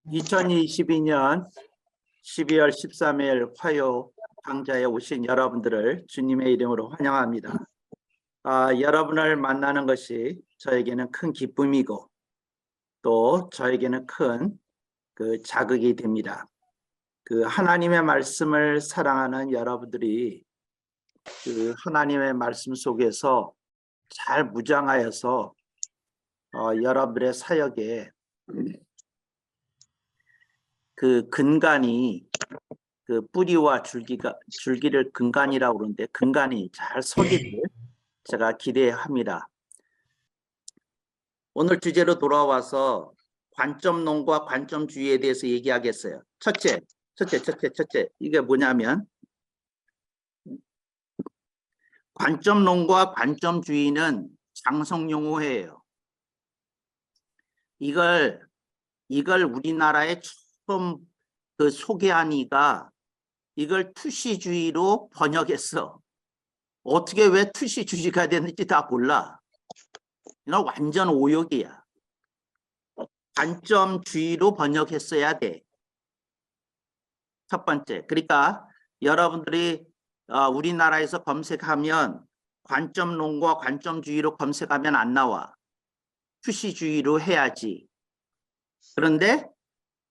2022년 12월 13일 화요 강좌에 오신 여러분들을 주님의 이름으로 환영합니다. 여러분을 만나는 것이 저에게는 큰 기쁨이고 또 저에게는 큰 자극이 됩니다. 하나님의 말씀을 사랑하는 여러분들이 하나님의 말씀 속에서 잘 무장하여서 여러분들의 사역에 근간이 뿌리와 줄기를 근간이라고 그러는데 근간이 잘 서기를 제가 기대합니다. 오늘 주제로 돌아와서 관점론과 관점주의에 대해서 얘기하겠어요. 첫째. 이게 뭐냐면 관점론과 관점주의는 장성용어예요. 이걸 우리나라에 처음 소개한 이가 이걸 투시주의로 번역했어. 어떻게 왜 투시주의가 됐는지 다 몰라. 이건 완전 오역이야. 관점주의로 번역했어야 돼. 첫 번째. 그러니까 여러분들이 우리나라에서 검색하면 관점론과 관점주의로 검색하면 안 나와. 투시주의로 해야지. 그런데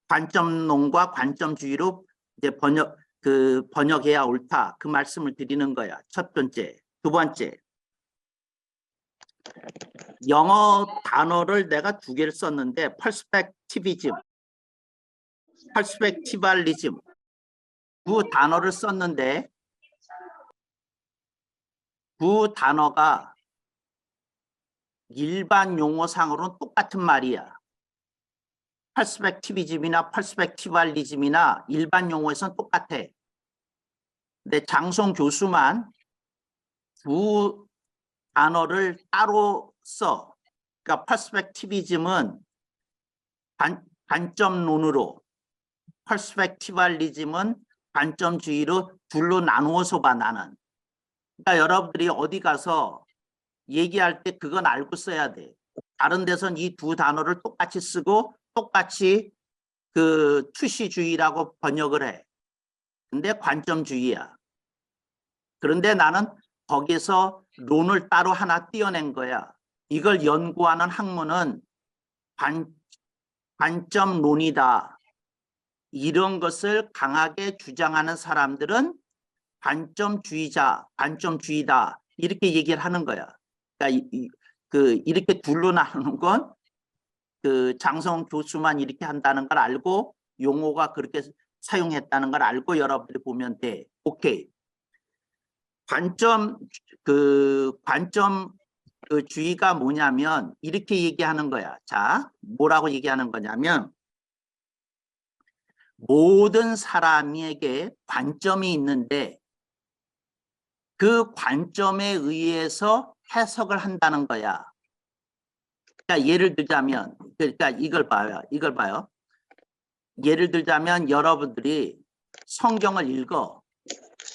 관점론과 관점주의로 이제 번역해야 옳다. 그 말씀을 드리는 거야. 첫 번째. 두 번째. 영어 단어를 내가 두 개를 썼는데 퍼스펙티비즘, 퍼스펙티발리즘 그 단어를 썼는데 그 단어가 일반 용어상으로는 똑같은 말이야. 퍼스펙티비즘이나 퍼스펙티발리즘이나 일반 용어에서는 똑같아. 근데 장성 교수만 두 단어를 따로 써. 그러니까 퍼스펙티비즘은 관점론으로, 퍼스펙티발리즘은 관점주의로 둘로 나누어서 봐 나는. 그러니까 여러분들이 어디 가서 얘기할 때 그건 알고 써야 돼. 다른 데선 이 두 단어를 똑같이 쓰고 똑같이 투시주의라고 번역을 해. 근데 관점주의야. 그런데 나는 거기서 론을 따로 하나 띄어낸 거야. 이걸 연구하는 학문은 관점론이다. 이런 것을 강하게 주장하는 사람들은 관점주의다. 이렇게 얘기를 하는 거야. 그러니까 이렇게 둘로 나누는 건 장성 교수만 이렇게 한다는 걸 알고 용어가 그렇게 사용했다는 걸 알고 여러분들이 보면 돼. 오케이. 관점주의가 뭐냐면 이렇게 얘기하는 거야. 자, 뭐라고 얘기하는 거냐면 모든 사람에게 관점이 있는데 그 관점에 의해서 해석을 한다는 거야. 그러니까 예를 들자면, 그러니까 이걸 봐요. 예를 들자면 여러분들이 성경을 읽어.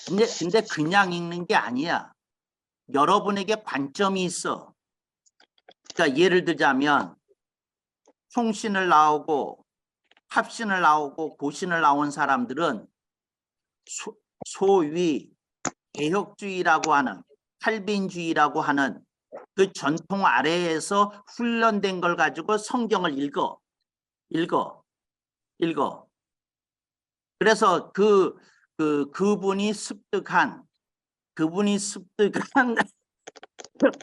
근데 그냥 읽는 게 아니야. 여러분에게 관점이 있어. 그러니까 예를 들자면 총신을 나오고 합신을 나오고 고신을 나온 사람들은 소위 개혁주의라고 하는 칼빈주의라고 하는 그 전통 아래에서 훈련된 걸 가지고 성경을 읽어. 그래서 그분이 습득한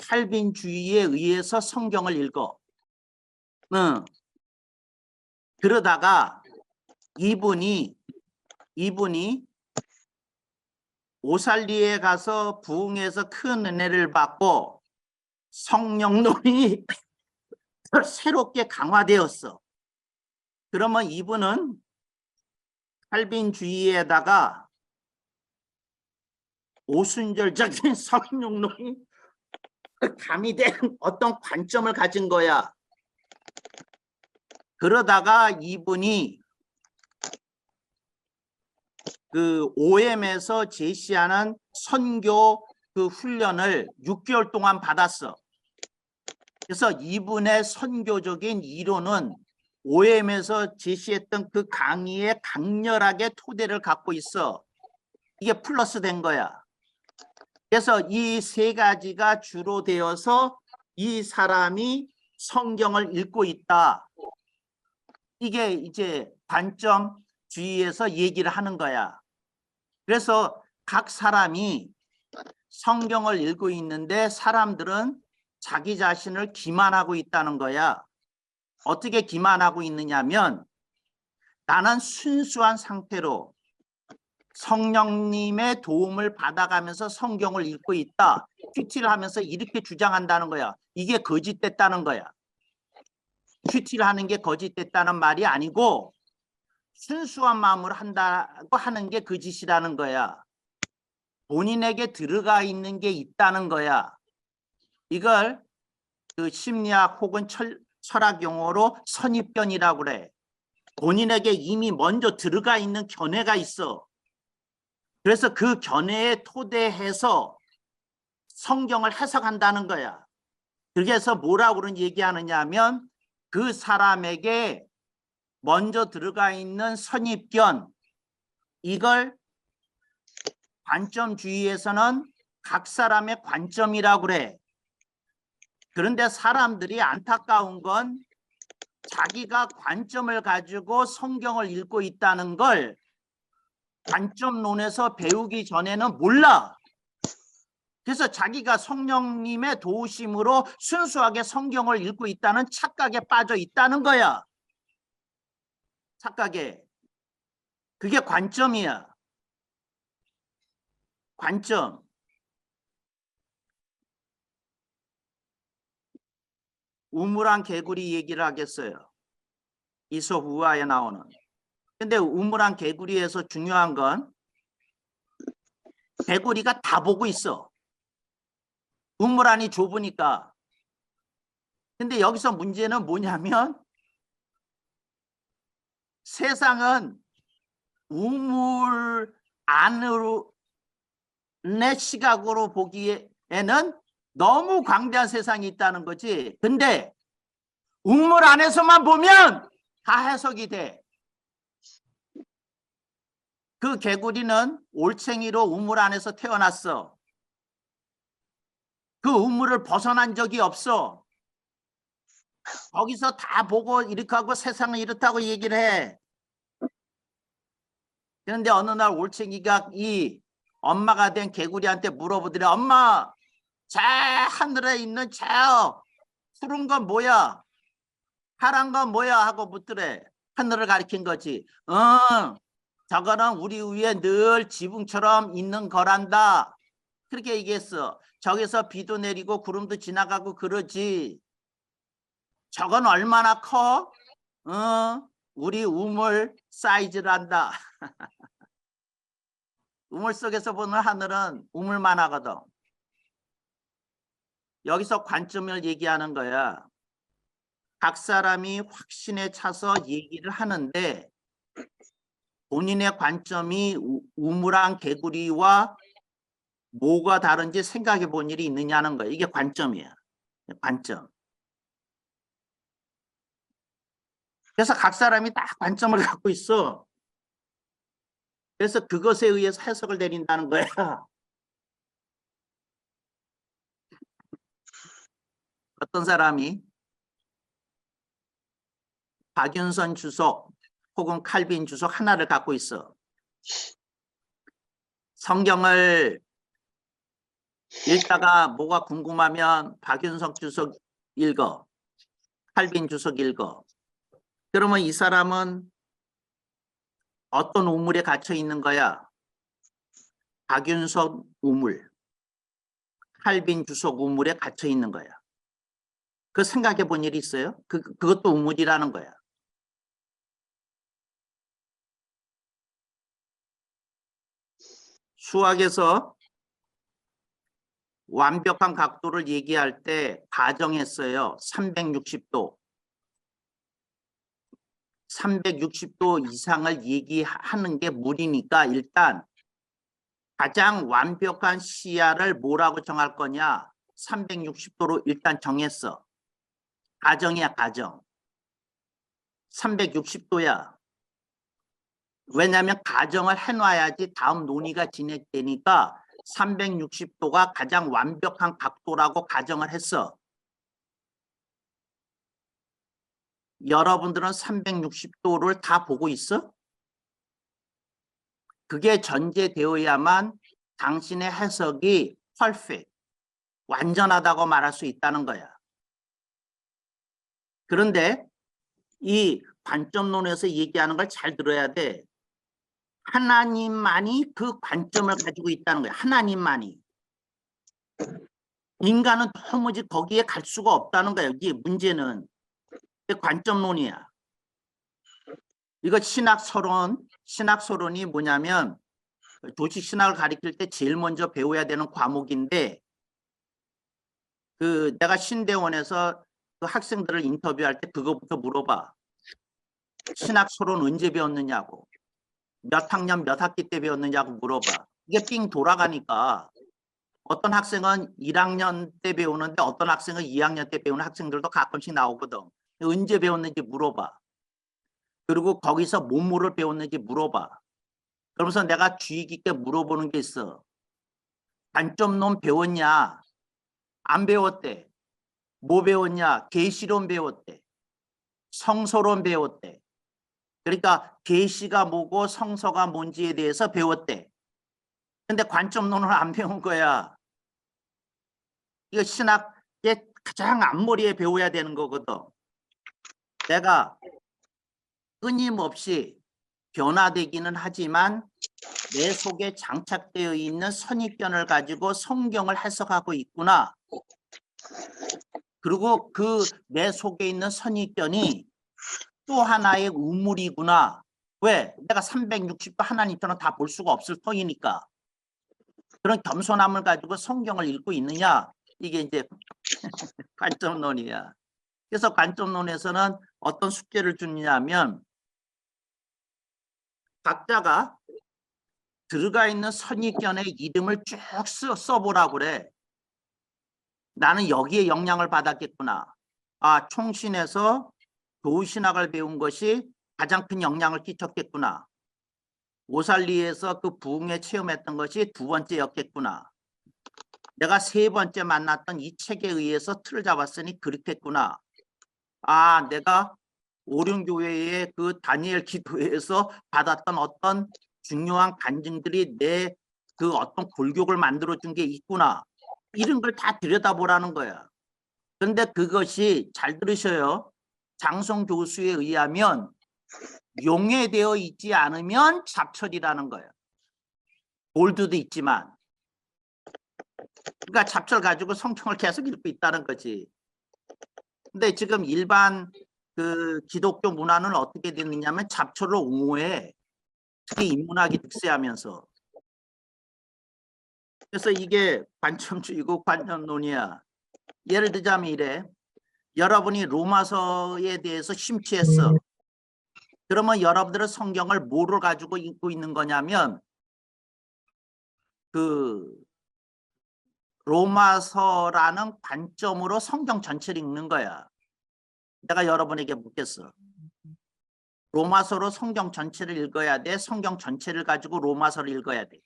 칼빈주의에 의해서 성경을 읽어. 그러다가 이분이 오살리에 가서 부흥해서 큰 은혜를 받고 성령론이 새롭게 강화되었어. 그러면 이분은 칼빈주의에다가 오순절적인 성령론이 가미된 어떤 관점을 가진 거야. 그러다가 이분이 OM에서 제시하는 선교 훈련을 6개월 동안 받았어. 그래서 이분의 선교적인 이론은 OM에서 제시했던 그 강의에 강렬하게 토대를 갖고 있어. 이게 플러스 된 거야. 그래서 이 세 가지가 주로 되어서 이 사람이 성경을 읽고 있다. 이게 이제 관점주의에서 얘기를 하는 거야. 그래서 각 사람이 성경을 읽고 있는데 사람들은 자기 자신을 기만하고 있다는 거야. 어떻게 기만하고 있느냐면 나는 순수한 상태로 성령님의 도움을 받아가면서 성경을 읽고 있다. 큐티를 하면서 이렇게 주장한다는 거야. 이게 거짓됐다는 거야. 큐티를 하는 게 거짓됐다는 말이 아니고 순수한 마음으로 한다고 하는 게 거짓이라는 거야. 본인에게 들어가 있는 게 있다는 거야. 이걸 그 심리학 혹은 철학 용어로 선입견이라고 그래. 본인에게 이미 먼저 들어가 있는 견해가 있어. 그래서 그 견해에 토대해서 성경을 해석한다는 거야. 그래서 뭐라고 그런 얘기하느냐 하면 그 사람에게 먼저 들어가 있는 선입견, 이걸 관점주의에서는 각 사람의 관점이라고 그래. 그런데 사람들이 안타까운 건 자기가 관점을 가지고 성경을 읽고 있다는 걸 관점론에서 배우기 전에는 몰라. 그래서 자기가 성령님의 도우심으로 순수하게 성경을 읽고 있다는 착각에 빠져 있다는 거야. 착각에. 그게 관점이야. 관점. 우물안 개구리 얘기를 하겠어요. 이솝 우화에 나오는. 근데 우물안 개구리에서 중요한 건 개구리가 다 보고 있어. 우물안이 좁으니까. 근데 여기서 문제는 뭐냐면 세상은 우물 안으로 내 시각으로 보기에는 너무 광대한 세상이 있다는 거지. 근데 우물 안에서만 보면 다 해석이 돼. 그 개구리는 올챙이로 우물 안에서 태어났어. 그 우물을 벗어난 적이 없어. 거기서 다 보고 이렇게 하고 세상은 이렇다고 얘기를 해. 그런데 어느 날 올챙이가 이 엄마가 된 개구리한테 물어보더래. 엄마, 저 하늘에 있는 저 푸른 건 뭐야? 파란 건 뭐야? 하고 묻더래. 하늘을 가리킨 거지. 저거는 우리 위에 늘 지붕처럼 있는 거란다. 그렇게 얘기했어. 저기서 비도 내리고 구름도 지나가고 그러지. 저건 얼마나 커? 우리 우물 사이즈란다. 우물 속에서 보는 하늘은 우물만 하거든. 여기서 관점을 얘기하는 거야. 각 사람이 확신에 차서 얘기를 하는데 본인의 관점이 우물안 개구리와 뭐가 다른지 생각해 본 일이 있느냐는 거야. 이게 관점이야. 관점. 그래서 각 사람이 다 관점을 갖고 있어. 그래서 그것에 의해서 해석을 내린다는 거야. 어떤 사람이 박윤선 주석 혹은 칼빈 주석 하나를 갖고 있어. 성경을 읽다가 뭐가 궁금하면 박윤석 주석 읽어. 칼빈 주석 읽어. 그러면 이 사람은 어떤 우물에 갇혀 있는 거야? 박윤석 우물, 칼빈 주석 우물에 갇혀 있는 거야. 그 생각해 본 일이 있어요? 그것도 우물이라는 거야. 수학에서 완벽한 각도를 얘기할 때 가정했어요. 360도. 360도 이상을 얘기하는 게 무리니까 일단 가장 완벽한 시야를 뭐라고 정할 거냐? 360도로 일단 정했어. 가정이야, 가정. 360도야. 왜냐하면 가정을 해놔야지 다음 논의가 진행되니까 360도가 가장 완벽한 각도라고 가정을 했어. 여러분들은 360도를 다 보고 있어? 그게 전제되어야만 당신의 해석이 퍼펙트, 완전하다고 말할 수 있다는 거야. 그런데 이 관점론에서 얘기하는 걸 잘 들어야 돼. 하나님만이 그 관점을 가지고 있다는 거야. 하나님만이. 인간은 도무지 거기에 갈 수가 없다는 거야. 이게 문제는. 관점론이야. 이거 신학서론이 뭐냐면 도시신학을 가르칠 때 제일 먼저 배워야 되는 과목인데, 내가 신대원에서 그 학생들을 인터뷰할 때 그거부터 물어봐. 신학서론 언제 배웠느냐고. 몇 학년 몇 학기 때 배웠느냐고 물어봐. 이게 삥 돌아가니까 어떤 학생은 1학년 때 배우는데 어떤 학생은 2학년 때 배우는 학생들도 가끔씩 나오거든. 언제 배웠는지 물어봐. 그리고 거기서 뭐를 배웠는지 물어봐. 그러면서 내가 주의 깊게 물어보는 게 있어. 관점론 배웠냐? 안 배웠대. 뭐 배웠냐? 계시론 배웠대. 성서론 배웠대. 그러니까 계시가 뭐고 성서가 뭔지에 대해서 배웠대. 근데 관점론을 안 배운 거야. 이거 신학의 가장 앞머리에 배워야 되는 거거든. 내가 끊임없이 변화되기는 하지만 내 속에 장착되어 있는 선입견을 가지고 성경을 해석하고 있구나. 그리고 그 내 속에 있는 선입견이 또 하나의 우물이구나. 왜? 내가 360도 하나님처럼 다 볼 수가 없을 터이니까. 그런 겸손함을 가지고 성경을 읽고 있느냐? 이게 이제 관점론이야. 그래서 관점론에서는 어떤 숙제를 주느냐면 각자가 들어가 있는 선입견의 이름을 쭉 써보라고 그래. 나는 여기에 영향을 받았겠구나. 아, 총신에서 교신학을 배운 것이 가장 큰 영향을 끼쳤겠구나. 오살리에서 그 부흥에 체험했던 것이 두 번째였겠구나. 내가 세 번째 만났던 이 책에 의해서 틀을 잡았으니 그렇겠구나. 아, 내가 오륜교회의 그 다니엘 기도회에서 받았던 어떤 중요한 간증들이 내 그 어떤 골격을 만들어준 게 있구나. 이런 걸 다 들여다보라는 거야. 그런데 그것이 잘 들으셔요. 장성 교수에 의하면 용해되어 있지 않으면 잡철이라는 거예요. 볼드도 있지만. 그러니까 잡철 가지고 성경을 계속 읽고 있다는 거지. 근데 지금 일반 그 기독교 문화는 어떻게 됐느냐면 잡철을 옹호해. 특히 인문학이 득세하면서. 그래서 이게 관점주의고 관점론이야. 예를 들자면 이래. 여러분이 로마서에 대해서 심취했어. 그러면 여러분들은 성경을 뭐를 가지고 읽고 있는 거냐면 그 로마서라는 관점으로 성경 전체를 읽는 거야. 내가 여러분에게 묻겠어. 로마서로 성경 전체를 읽어야 돼? 성경 전체를 가지고 로마서를 읽어야 돼?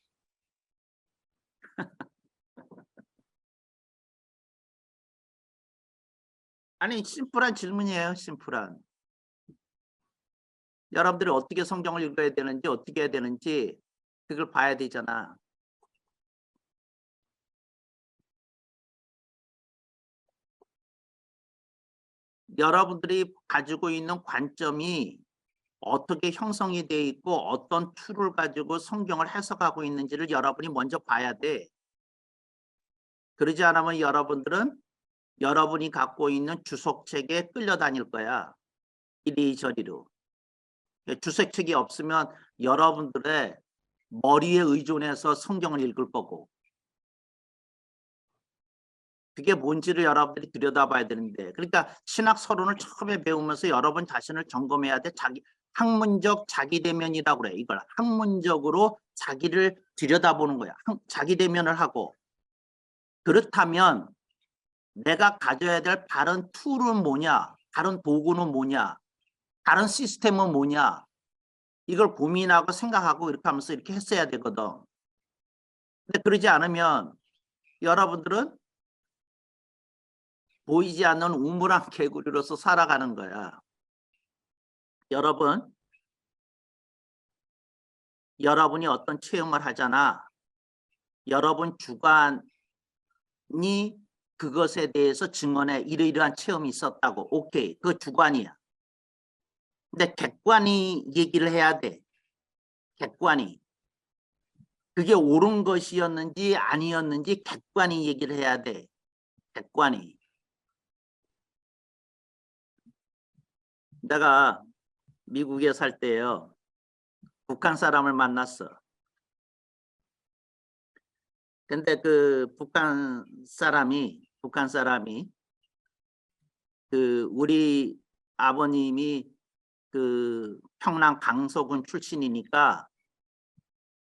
아니, 심플한 질문이에요. 심플한. 여러분들이 어떻게 성경을 읽어야 되는지 어떻게 해야 되는지 그걸 봐야 되잖아. 여러분들이 가지고 있는 관점이 어떻게 형성이 돼 있고 어떤 툴을 가지고 성경을 해석하고 있는지를 여러분이 먼저 봐야 돼. 그러지 않으면 여러분들은 여러분이 갖고 있는 주석책에 끌려다닐 거야. 이리저리로. 주석책이 없으면 여러분들의 머리에 의존해서 성경을 읽을 거고. 그게 뭔지를 여러분들이 들여다봐야 되는데. 그러니까 신학 서론을 처음에 배우면서 여러분 자신을 점검해야 돼. 학문적 자기대면이라고 그래. 이걸 학문적으로 자기를 들여다보는 거야. 자기대면을 하고. 그렇다면 내가 가져야 될 다른 툴은 뭐냐? 다른 도구는 뭐냐? 다른 시스템은 뭐냐? 이걸 고민하고 생각하고 이렇게 하면서 이렇게 했어야 되거든. 근데 그러지 않으면 여러분들은 보이지 않는 우물안 개구리로서 살아가는 거야. 여러분이 어떤 체험을 하잖아. 여러분 주관이 그것에 대해서 증언해 이러이러한 체험이 있었다고. 오케이. 그거 주관이야. 근데 객관이 얘기를 해야 돼. 객관이. 그게 옳은 것이었는지 아니었는지 객관이 얘기를 해야 돼. 객관이. 내가 미국에 살 때요. 북한 사람을 만났어. 근데 그 북한 사람이 그 우리 아버님이 그 평남 강서군 출신이니까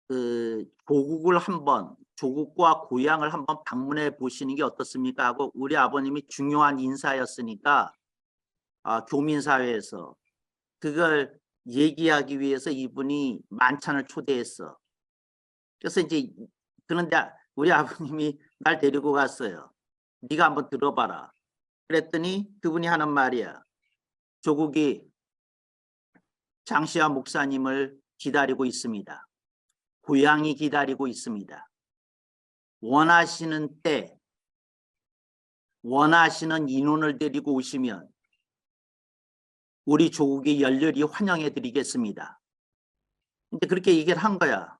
그 조국과 고향을 한번 방문해 보시는 게 어떻습니까 하고 우리 아버님이 중요한 인사였으니까 교민사회에서 그걸 얘기하기 위해서 이분이 만찬을 초대했어. 그래서 이제 그런데 우리 아버님이 날 데리고 갔어요. 네가 한번 들어봐라. 그랬더니 그분이 하는 말이야. 조국이 장시환 목사님을 기다리고 있습니다. 고향이 기다리고 있습니다. 원하시는 때 원하시는 인원을 데리고 오시면 우리 조국이 열렬히 환영해 드리겠습니다. 근데 그렇게 얘기를 한 거야.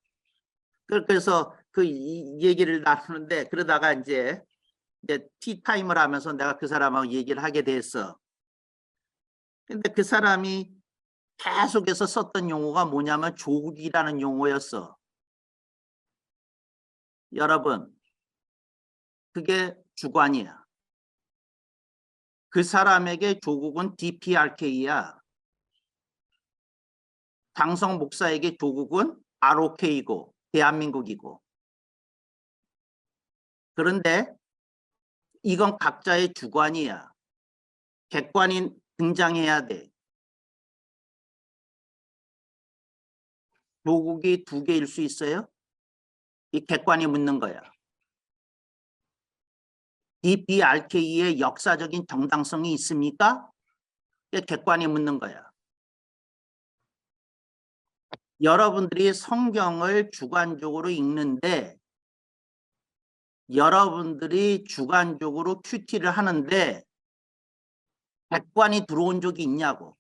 그래서 그 얘기를 나누는데 그러다가 이제 티타임을 하면서 내가 그 사람하고 얘기를 하게 됐어. 근데 그 사람이 계속해서 썼던 용어가 뭐냐면 조국이라는 용어였어. 여러분, 그게 주관이야. 그 사람에게 조국은 DPRK야. 장성 목사에게 조국은 ROK이고 대한민국이고. 그런데 이건 각자의 주관이야. 객관이 등장해야 돼. 조국이 두 개일 수 있어요? 이 객관이 묻는 거야. DPRK의 역사적인 정당성이 있습니까? 이게 객관이 묻는 거야. 여러분들이 성경을 주관적으로 읽는데 여러분들이 주관적으로 큐티를 하는데 객관이 들어온 적이 있냐고.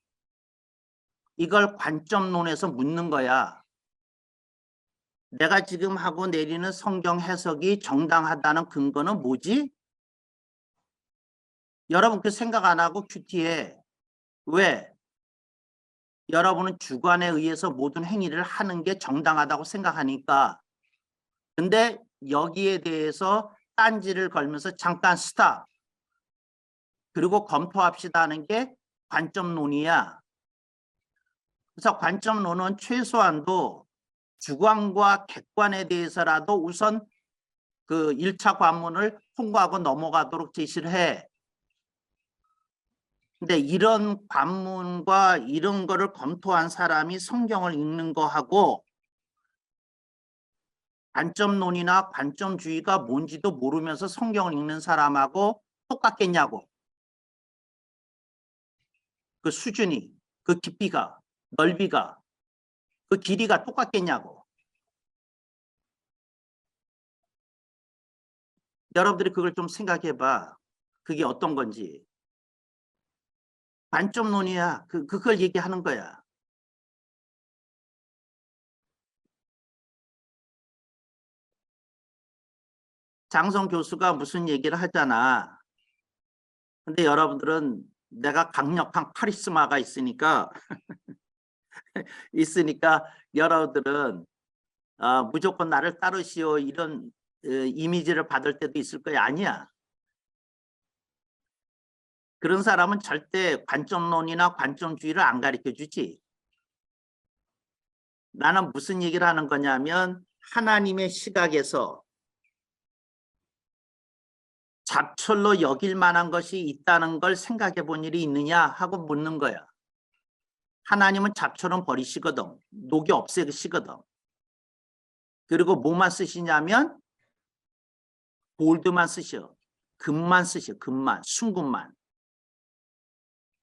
이걸 관점론에서 묻는 거야. 내가 지금 하고 내리는 성경 해석이 정당하다는 근거는 뭐지? 여러분 그 생각 안 하고 큐티해. 왜? 여러분은 주관에 의해서 모든 행위를 하는 게 정당하다고 생각하니까. 근데 여기에 대해서 딴지를 걸면서 잠깐 스탑. 그리고 검토합시다 하는 게 관점론이야. 그래서 관점론은 최소한도 주관과 객관에 대해서라도 우선 그 1차 관문을 통과하고 넘어가도록 제시를 해. 근데 이런 관문과 이런 거를 검토한 사람이 성경을 읽는 거하고 관점론이나 관점주의가 뭔지도 모르면서 성경을 읽는 사람하고 똑같겠냐고. 그 수준이, 그 깊이가, 넓이가, 그 길이가 똑같겠냐고. 여러분들이 그걸 좀 생각해 봐. 그게 어떤 건지. 관점론이야. 그걸 얘기하는 거야. 장성 교수가 무슨 얘기를 하잖아. 근데 여러분들은 내가 강력한 카리스마가 있으니까 여러분들은 무조건 나를 따르시오 이런 이미지를 받을 때도 있을 거야. 아니야. 그런 사람은 절대 관점론이나 관점주의를 안 가르쳐 주지. 나는 무슨 얘기를 하는 거냐면 하나님의 시각에서 잡철로 여길 만한 것이 있다는 걸 생각해 본 일이 있느냐 하고 묻는 거야. 하나님은 잡초는 버리시거든. 녹이 없애시거든. 그리고 뭐만 쓰시냐면 골드만 쓰셔. 금만 쓰셔. 금만. 순금만.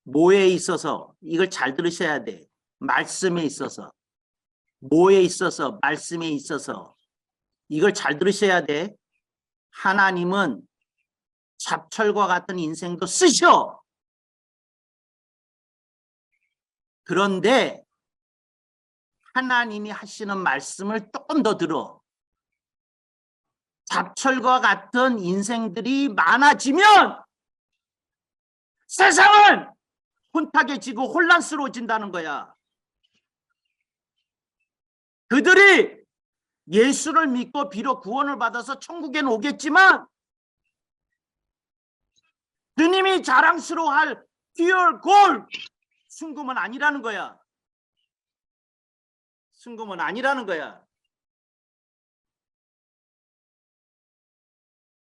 뭐에 있어서 이걸 잘 들으셔야 돼. 말씀에 있어서. 뭐에 있어서 말씀에 있어서 이걸 잘 들으셔야 돼. 하나님은 잡철과 같은 인생도 쓰셔. 그런데 하나님이 하시는 말씀을 조금 더 들어. 잡철과 같은 인생들이 많아지면 세상은 혼탁해지고 혼란스러워진다는 거야. 그들이 예수를 믿고 비록 구원을 받아서 천국에는 오겠지만 주님이 자랑스러워할 pure gold, 순금은 아니라는 거야. 순금은 아니라는 거야.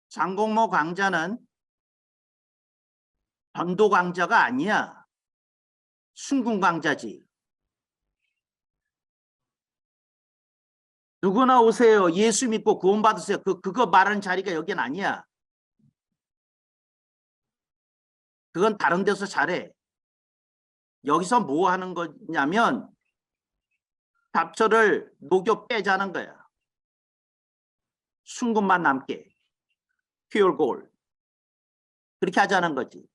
장공모 강자는 전도 강자가 아니야. 순금 강자지. 누구나 오세요. 예수 믿고 구원 받으세요. 그거 말하는 자리가 여긴 아니야. 그건 다른 데서 잘해. 여기서 뭐 하는 거냐면 잡초를 녹여 빼자는 거야. 순금만 남게. pure gold. 그렇게 하자는 거지.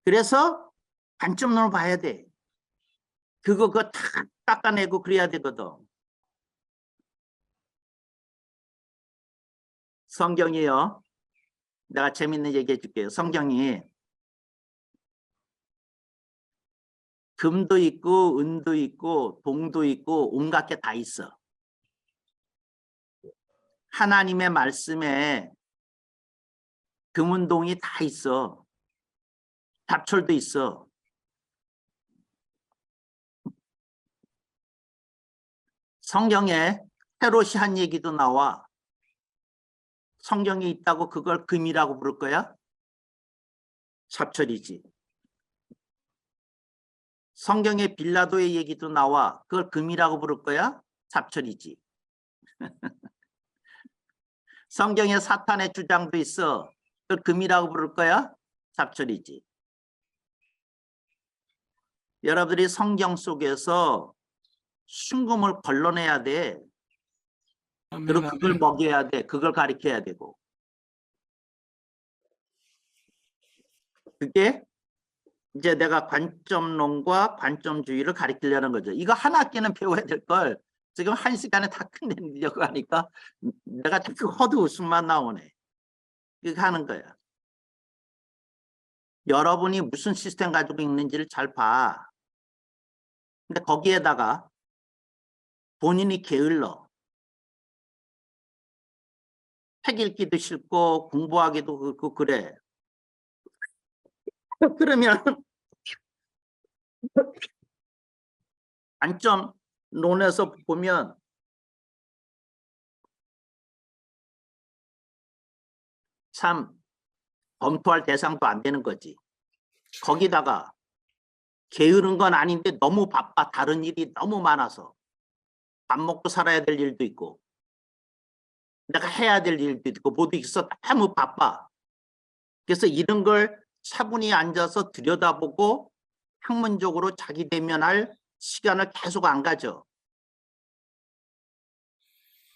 그래서 관점으로 봐야 돼. 그거 다 깎아내고 그래야 되거든. 성경이요. 내가 재밌는 얘기 해줄게요. 성경이 금도 있고 은도 있고 동도 있고 온갖 게 다 있어. 하나님의 말씀에 금은동이 다 있어. 잡철도 있어. 성경에 헤롯이 한 얘기도 나와. 성경에 있다고 그걸 금이라고 부를 거야? 잡철이지. 성경에 빌라도의 얘기도 나와. 그걸 금이라고 부를 거야? 잡철이지. 성경에 사탄의 주장도 있어. 그걸 금이라고 부를 거야? 잡철이지. 여러분들이 성경 속에서 순금을 걸러내야 돼. 그리고 그걸 먹여야 돼. 그걸 가르쳐야 되고. 그게 이제 내가 관점론과 관점주의를 가르치려는 거죠. 이거 한 학기는 배워야 될 걸 지금 1시간에 다 끝내려고 하니까 내가 자꾸 헛웃음만 나오네. 이렇게 하는 거야. 여러분이 무슨 시스템 가지고 있는지를 잘 봐. 근데 거기에다가 본인이 게을러. 책 읽기도 싫고 공부하기도 그렇고 그래. 그러면 관점론에서 보면 참 검토할 대상도 안 되는 거지. 거기다가 게으른 건 아닌데 너무 바빠. 다른 일이 너무 많아서. 밥 먹고 살아야 될 일도 있고 내가 해야 될 일도 있고 모두 있어. 너무 바빠. 그래서 이런 걸 차분히 앉아서 들여다보고 학문적으로 자기 대면할 시간을 계속 안 가져.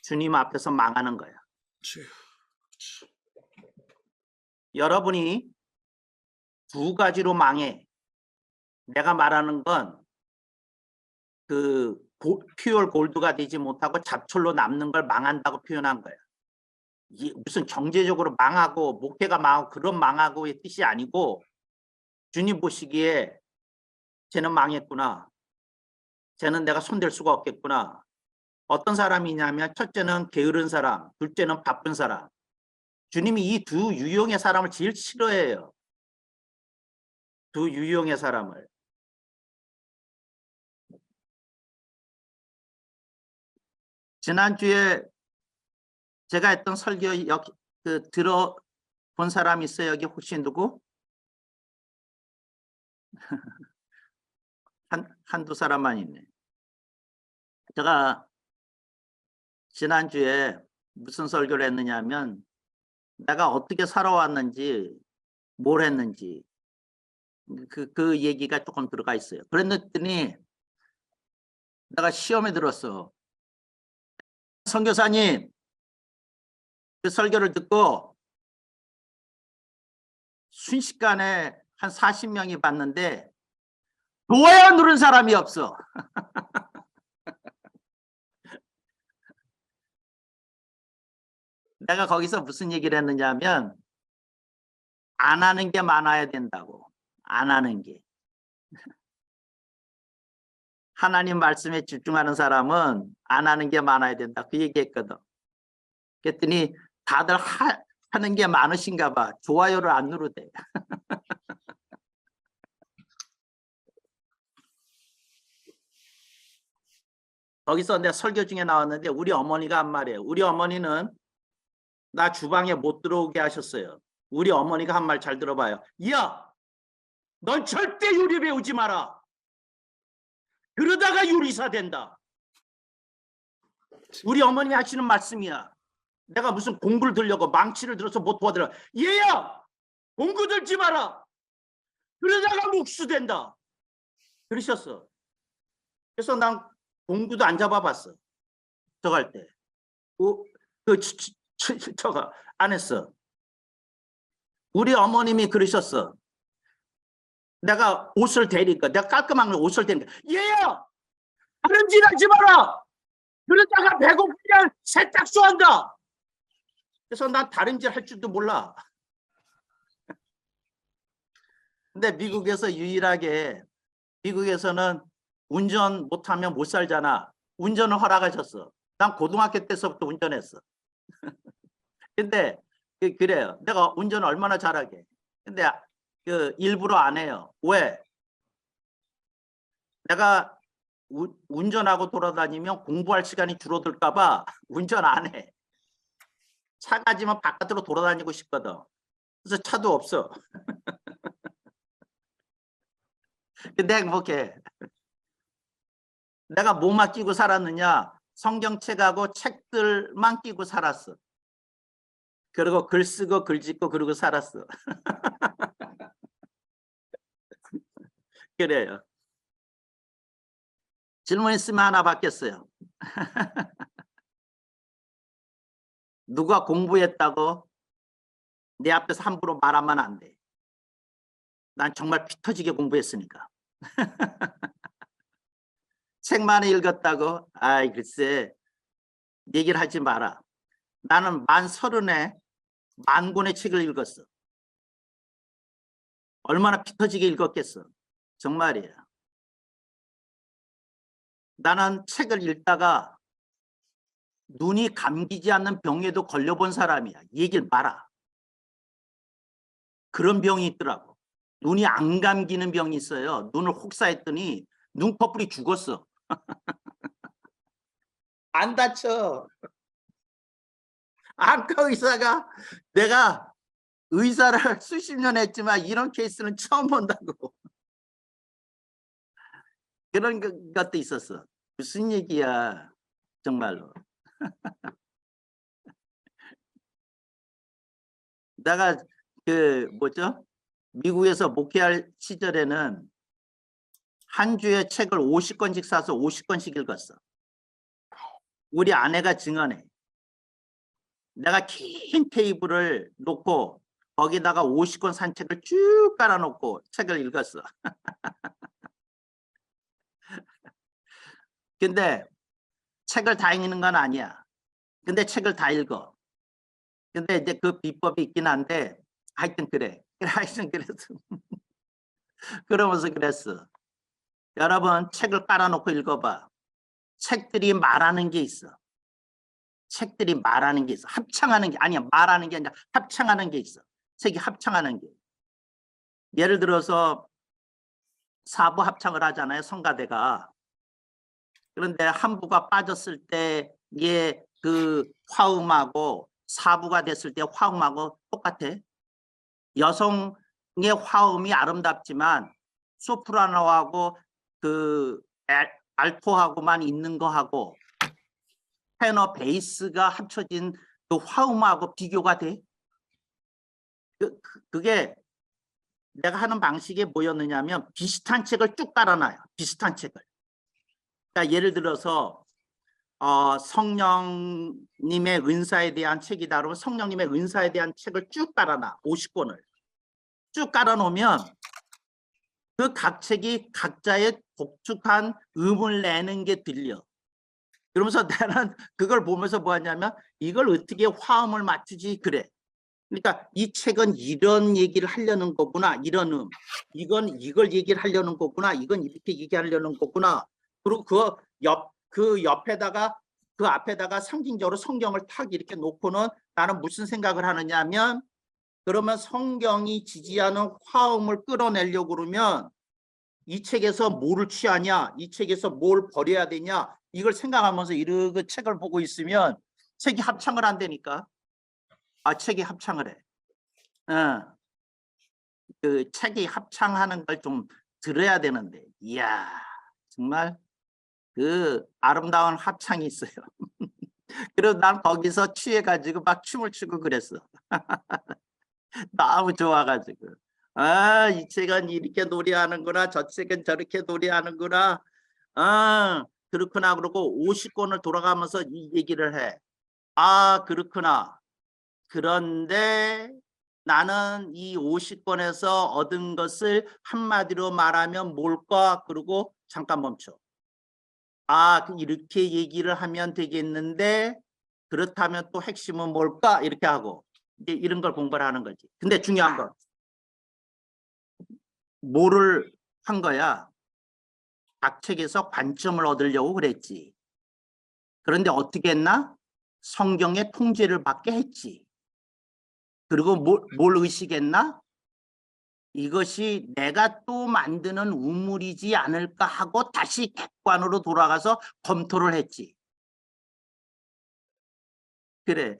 주님 앞에서 망하는 거야. 여러분이 두 가지로 망해. 내가 말하는 건 그 퓨어 골드가 되지 못하고 잡철로 남는 걸 망한다고 표현한 거야. 이게 무슨 경제적으로 망하고 목회가 망하고 그런 망하고의 뜻이 아니고 주님 보시기에 쟤는 망했구나. 쟤는 내가 손댈 수가 없겠구나. 어떤 사람이냐면 첫째는 게으른 사람, 둘째는 바쁜 사람. 주님이 이 두 유형의 사람을 제일 싫어해요. 두 유형의 사람을. 지난주에 제가 했던 설교 들어본 사람 있어요? 여기 혹시 누구? 한두 사람만 있네. 제가 지난주에 무슨 설교를 했느냐면 내가 어떻게 살아왔는지 뭘 했는지 그 얘기가 조금 들어가 있어요. 그랬더니 내가 시험에 들었어. 선교사님 그 설교를 듣고 순식간에 한 40명이 봤는데 좋아요 누른 사람이 없어. 내가 거기서 무슨 얘기를 했느냐 하면 안 하는 게 많아야 된다고. 안 하는 게. 하나님 말씀에 집중하는 사람은 안 하는 게 많아야 된다. 그 얘기했거든. 그랬더니 다들 하는 게 많으신가 봐. 좋아요를 안 누르대. 거기서 내 설교 중에 나왔는데 우리 어머니가 한 말이에요. 우리 어머니는 나 주방에 못 들어오게 하셨어요. 우리 어머니가 한 말 잘 들어봐요. 야, 넌 절대 요리 배우지 마라. 그러다가 요리사 된다. 우리 어머님이 하시는 말씀이야. 내가 무슨 공부를 들려고 망치를 들어서 못 도와드려. 얘야, 공부 들지 마라. 그러다가 목수 된다. 그러셨어. 그래서 난 공부도 안 잡아봤어. 저거 할 때. 저거 안 했어. 우리 어머님이 그러셨어. 내가 옷을 대니까 내가 깔끔한 옷을 대니까 얘야 다른 짓 하지 마라. 그러다가 배고프면 세탁소 한다. 그래서 난 다른 짓 할 줄도 몰라. 근데 미국에서 유일하게 미국에서는 운전 못하면 못 살잖아. 운전을 허락하셨어. 난 고등학교 때서부터 운전했어. 근데 그래요. 내가 운전 얼마나 잘하게. 근데 일부러 안 해요. 왜? 내가 운전하고 돌아다니면 공부할 시간이 줄어들까 봐 운전 안 해. 차 가지면 바깥으로 돌아다니고 싶거든. 그래서 차도 없어. 근데 행복해. 내가 뭐만 끼고 살았느냐? 성경책하고 책들만 끼고 살았어. 그리고 글 쓰고 글 짓고 그러고 살았어. 그래요. 질문 있으면 하나 받겠어요. 누가 공부했다고 내 앞에서 함부로 말하면 안 돼. 난 정말 피 터지게 공부했으니까. 책만 읽었다고? 아이 글쎄 얘기를 하지 마라. 나는 만 30에 10,000권의 책을 읽었어. 얼마나 피 터지게 읽었겠어. 정말이야. 나는 책을 읽다가 눈이 감기지 않는 병에도 걸려본 사람이야. 얘기를 마라. 그런 병이 있더라고. 눈이 안 감기는 병이 있어요. 눈을 혹사했더니 눈꺼풀이 죽었어. 안 다쳐. 안과 의사가 내가 의사를 수십 년 했지만 이런 케이스는 처음 본다고. 그런 것도 있었어. 무슨 얘기야 정말로. 내가 미국에서 목회할 시절에는 한 주에 책을 50권씩 사서 50권씩 읽었어. 우리 아내가 증언해. 내가 긴 테이블을 놓고 거기다가 50권 산 책을 쭉 깔아놓고 책을 읽었어. 근데 책을 다 읽는 건 아니야. 근데 책을 다 읽어. 근데 이제 그 비법이 있긴 한데 하여튼 그래. 하여튼 그래서 그러면서 그랬어. 여러분 책을 깔아놓고 읽어봐. 책들이 말하는 게 있어. 책들이 말하는 게 있어. 합창하는 게 아니야. 말하는 게 아니라 합창하는 게 있어. 책이 합창하는 게. 예를 들어서 사부 합창을 하잖아요. 성가대가. 그런데 한부가 빠졌을 때의 그 화음하고 사부가 됐을 때 화음하고 똑같아. 여성의 화음이 아름답지만 소프라노하고 그 알토하고만 있는 거하고 테너 베이스가 합쳐진 그 화음하고 비교가 돼? 그게 내가 하는 방식이 뭐였느냐면 비슷한 책을 쭉 깔아놔요. 비슷한 책을. 그러니까 예를 들어서 성령님의 은사에 대한 책이다 그러면 성령님의 은사에 대한 책을 쭉 깔아놔. 50권을. 쭉 깔아놓으면 그 각 책이 각자의 독특한 음을 내는 게 들려. 그러면서 나는 그걸 보면서 뭐 하냐면 이걸 어떻게 화음을 맞추지 그래. 그러니까 이 책은 이런 얘기를 하려는 거구나. 이런 이건 이걸 얘기를 하려는 거구나. 이건 이렇게 얘기하려는 거구나. 그리고 그 옆에다가 그 앞에다가 상징적으로 성경을 탁 이렇게 놓고는 나는 무슨 생각을 하느냐 하면 그러면 성경이 지지하는 화음을 끌어내려고 그러면 이 책에서 뭐를 취하냐, 이 책에서 뭘 버려야 되냐 이걸 생각하면서 이렇게 책을 보고 있으면 책이 합창을 한다니까. 책이 합창을 해. 그 책이 합창하는 걸 좀 들어야 되는데 이야 정말 그 아름다운 합창이 있어요. 그래서 난 거기서 취해가지고 막 춤을 추고 그랬어. 너무 좋아가지고 이 책은 이렇게 노래하는구나 저 책은 저렇게 노래하는구나 그렇구나 그러고 50권을 돌아가면서 이 얘기를 해. 그렇구나. 그런데 나는 이 50권에서 얻은 것을 한마디로 말하면 뭘까? 그러고 잠깐 멈춰. 이렇게 얘기를 하면 되겠는데 그렇다면 또 핵심은 뭘까? 이렇게 하고 이제 이런 걸 공부를 하는 거지. 근데 중요한 건 뭐를 한 거야? 각 책에서 관점을 얻으려고 그랬지. 그런데 어떻게 했나? 성경의 통제를 받게 했지. 그리고 뭘 의식했나? 이것이 내가 또 만드는 우물이지 않을까 하고 다시 객관으로 돌아가서 검토를 했지. 그래.